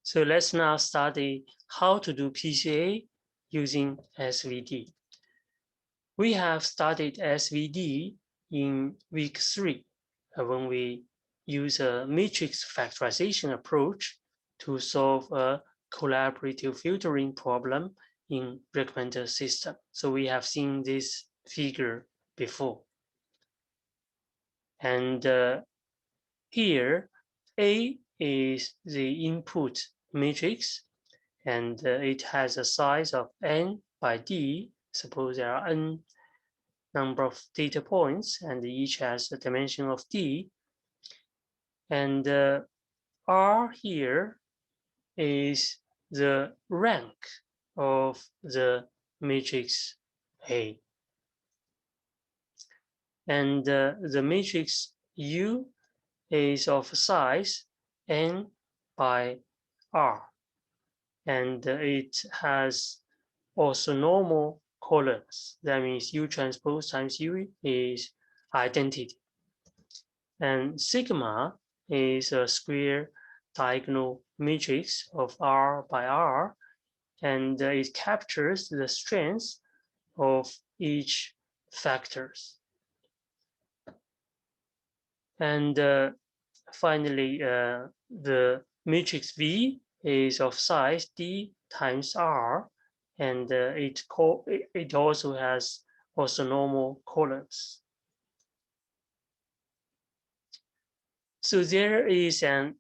So let's now study how to do PCA using SVD. We have studied SVD in week 3 when we use a matrix factorization approach to solve a collaborative filtering problem in recommender system. So we have seen this figure before. And here, A is the input matrix, and it has a size of n by d. Suppose there are n number of data points, and each has a dimension of d. And R here is the rank of the matrix A. And the matrix U is of size n by R. And it has orthonormal columns. That means U transpose times U is identity. And sigma is a square diagonal matrix of R by R, and it captures the strength of each factors. And finally, the matrix V is of size D times R, and it also has orthonormal columns. So there is an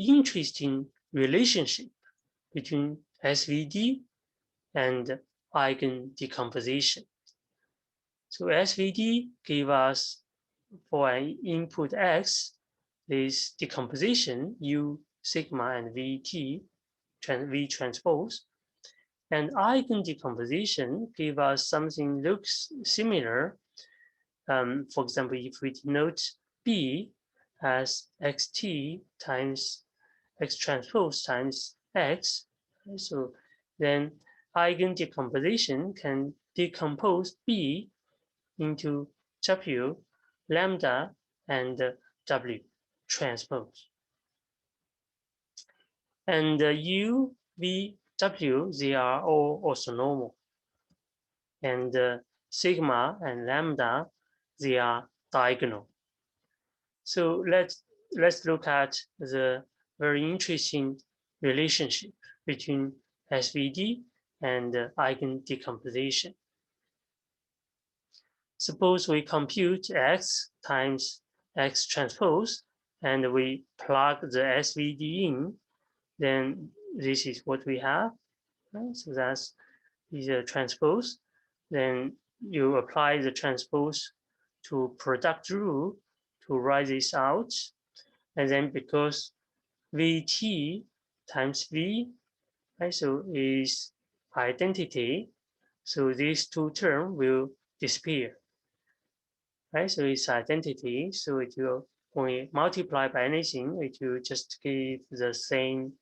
interesting relationship between SVD and Eigen decomposition. So SVD gave us for an input X this decomposition U sigma and VT, V transpose. And Eigen decomposition gave us something looks similar. For example, if we denote B as xt times X transpose times X, so then Eigen decomposition can decompose B into W, lambda, and W transpose. And U, V, W, they are all orthonormal. And sigma and lambda, they are diagonal. So let's look at the very interesting relationship between SVD and Eigen decomposition. Suppose we compute X times X transpose, and we plug the SVD in, then this is what we have. Right? So that's the transpose. Then you apply the transpose to product rule to write this out. And then because VT times V, right, so is identity, so these two terms will disappear. Right, so it's identity, so it will, when we multiply by anything, it will just give the same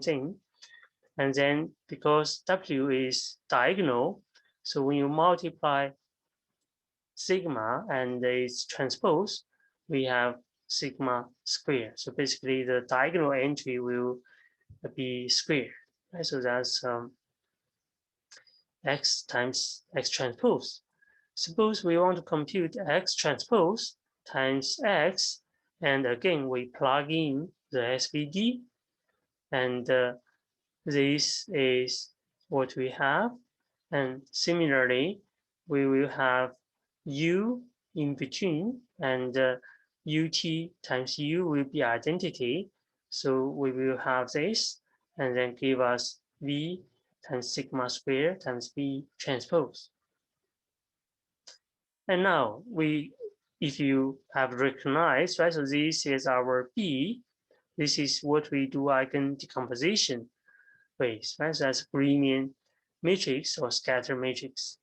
thing. And then because W is diagonal, so when you multiply sigma and its transpose, we have sigma square. So basically the diagonal entry will be square. Right? So that's X times X transpose. Suppose we want to compute X transpose times X, and again we plug in the SVD, and this is what we have. And similarly, we will have U in between, and UT times U will be identity. So we will have this, and then give us V times sigma square times V transpose. And now if you have recognized, right, so this is our B, this is what we do Eigen decomposition with, right? So that's Riemann matrix or scatter matrix.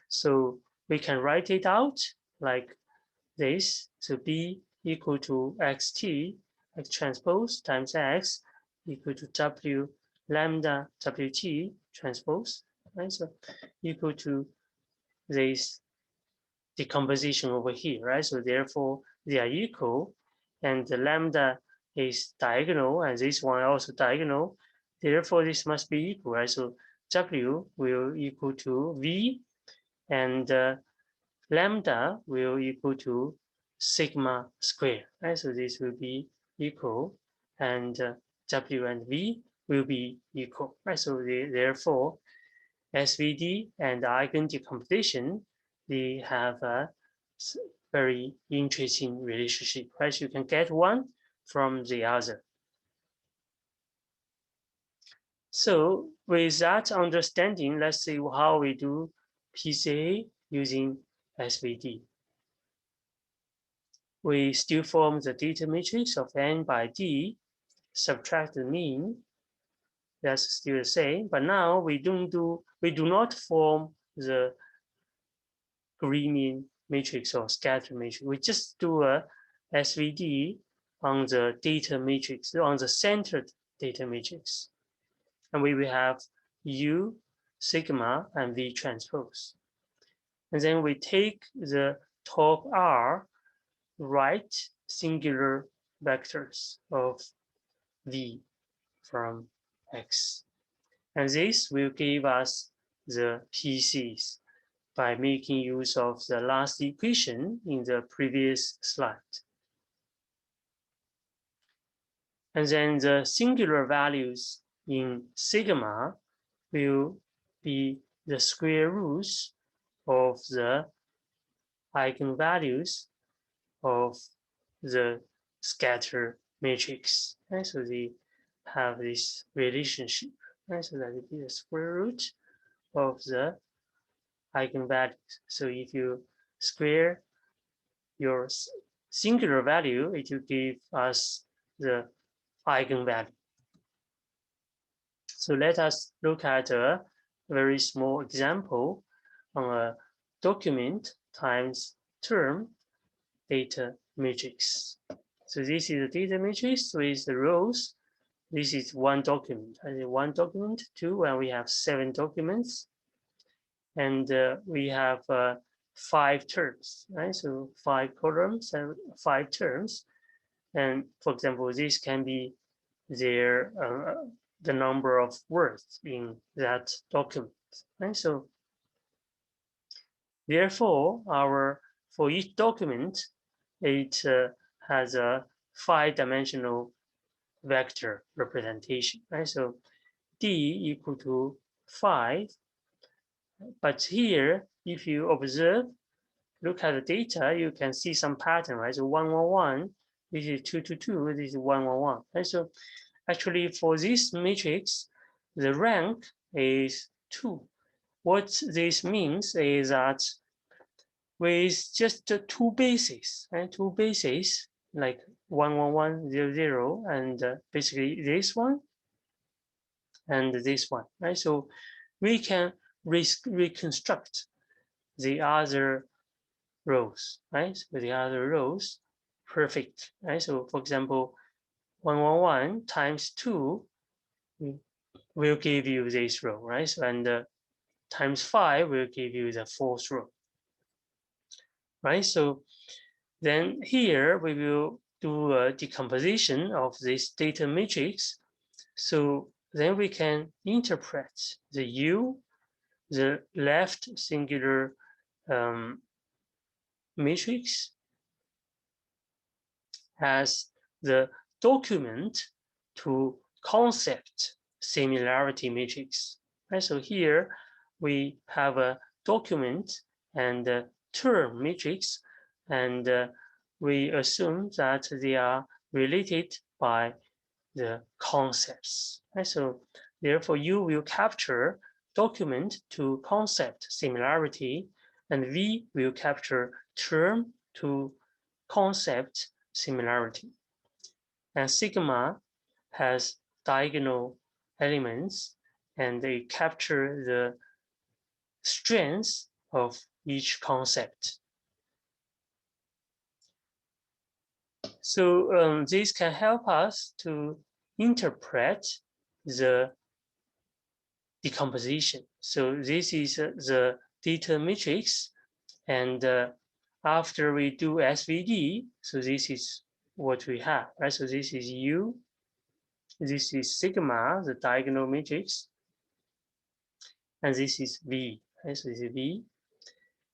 So we can write it out like this. So B equal to XT, X transpose times X equal to W lambda WT transpose, right? So equal to this decomposition over here, right? So therefore they are equal, and the lambda is diagonal and this one also diagonal. Therefore, this must be equal, right? So W will equal to V and lambda will equal to sigma square, right? So this will be equal and W and V will be equal, right? So therefore, SVD and Eigen Decomposition, they have a very interesting relationship, right? You can get one from the other. So with that understanding, let's see how we do PCA using SVD. We still form the data matrix of n by d, subtract the mean. That's still the same, but now we do not form the Greening matrix or scatter matrix. We just do a SVD on the data matrix, on the centered data matrix. And we will have U, sigma, and V transpose. And then we take the top R right singular vectors of V from X. And this will give us the PCs by making use of the last equation in the previous slide. And then the singular values in sigma will be the square roots of the eigenvalues of the scatter matrix. And so they have this relationship. And so that will be the square root of the eigenvalues. So if you square your singular value, it will give us the eigenvalue. So let us look at a very small example on a document times term data matrix. So this is a data matrix with the rows. This is one document. One document, two, and we have 7 documents. And we have 5 terms, right? So 5 columns and 5 terms. And for example, this can be their the number of words in that document, right? So therefore, for each document, it has a 5-dimensional vector representation, right? So D equal to 5. But here, if you observe, look at the data, you can see some pattern, right? So 1, 1, 1, this is 2, 2, 2, this is 1, 1, 1. And so actually for this matrix, the rank is 2. What this means is that with just 2 bases, and 2 bases, like 1, 1, 1, 0, 0, and basically this one and this one, right? So we can reconstruct the other rows, right? So the other rows, perfect, right? So for example, 1, 1, 1 times 2 will give you this row, right? So, and times 5 will give you the 4th row, right? So then here we will do a decomposition of this data matrix. So then we can interpret the U, the left singular matrix, as the document to concept similarity matrix. Right? So here we have a document and a term matrix, and we assume that they are related by the concepts. Right? So therefore, you will capture document to concept similarity, and V will capture term to concept similarity. And sigma has diagonal elements, and they capture the strengths of each concept. So this can help us to interpret the decomposition. So this is the data matrix, and after we do SVD, so this is what we have, right? So this is U, this is sigma, the diagonal matrix, and this is V, right? So this is V.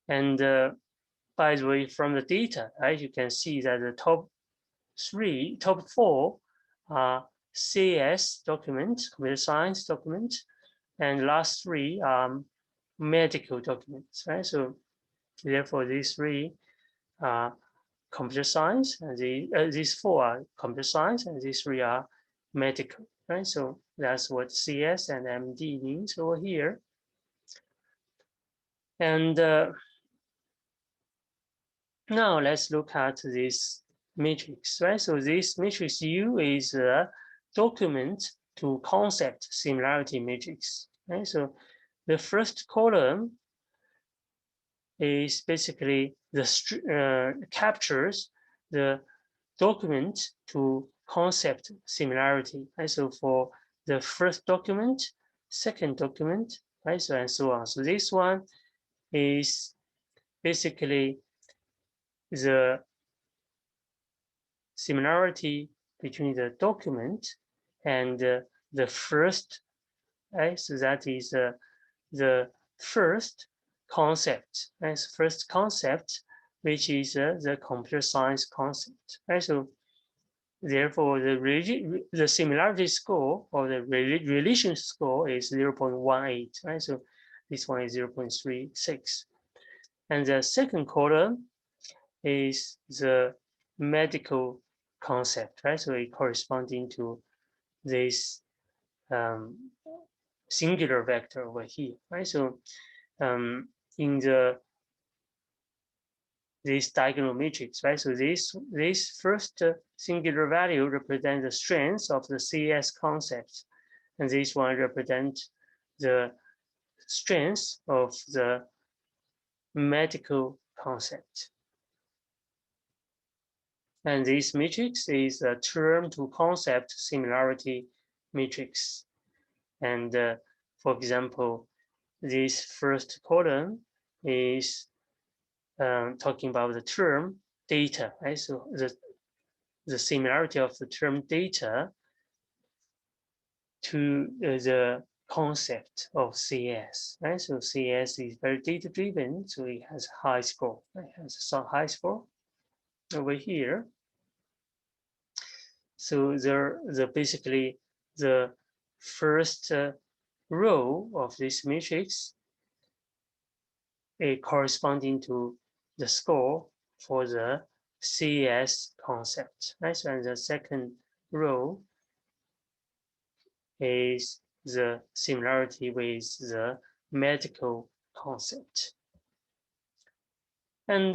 And by the way, from the data, right, you can see that the top four are CS document, computer science document, and last three are medical documents, right? So therefore, these three are computer science, and these four are computer science, and these three are medical, right? So that's what CS and MD means over here. And now let's look at this matrix, right? So this matrix U is a document to concept similarity matrix, right? So the first column is basically the captures the document to concept similarity, right? So for the first document, second document, right? So and so on. So this one is basically the similarity between the document and the first, right? So that is the first concept, right? First concept, which is the computer science concept, right? So therefore, the similarity score or the relation score is 0.18, right? So this one is 0.36. And the second column is the medical concept, right? So it corresponding to this singular vector over here, right? So in this diagonal matrix, right? So this first singular value represents the strength of the CS concept, and this one represents the strength of the medical concept. And this matrix is a term to concept similarity matrix. And for example, this first column is talking about the term data, right? So the similarity of the term data to the concept of CS, right? So CS is very data driven, so it has high score. It has some high score over here. So basically the first row of this matrix is corresponding to the score for the CS concept, right? So and the second row is the similarity with the medical concept. And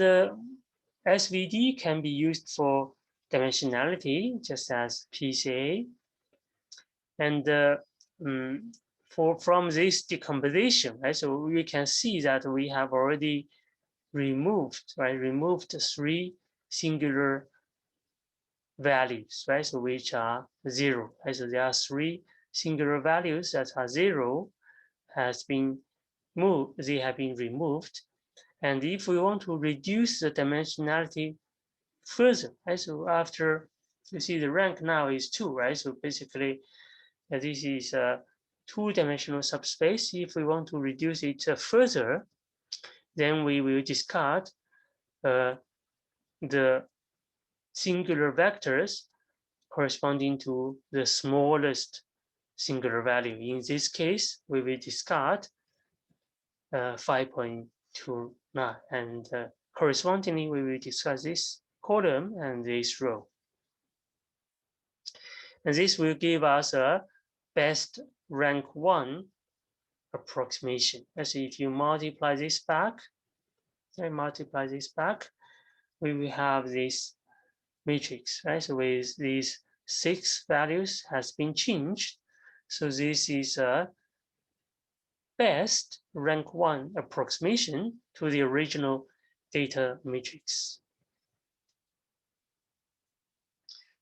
SVD can be used for dimensionality, just as PCA. And from this decomposition, right? So we can see that we have already removed three singular values, right? So which are 0, right? So there are three singular values that are 0 has been moved, they have been removed. And if we want to reduce the dimensionality further, right? So after you see the rank now is 2, right? So basically this is a 2-dimensional subspace. If we want to reduce it further, then we will discard the singular vectors corresponding to the smallest singular value. In this case, we will discard 5.29, and correspondingly, we will discuss this column and this row. And this will give us a best rank 1 approximation. Let's see, if you multiply this back, we will have this matrix, right? So with these 6 values has been changed. So this is a best rank 1 approximation to the original data matrix.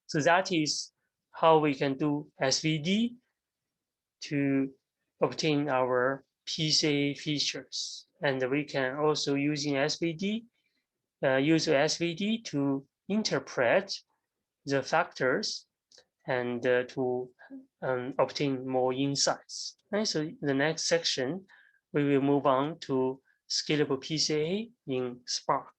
So that is how we can do SVD to obtain our PCA features. And we can also use SVD to interpret the factors and to obtain more insights. And so the next section, we will move on to scalable PCA in Spark.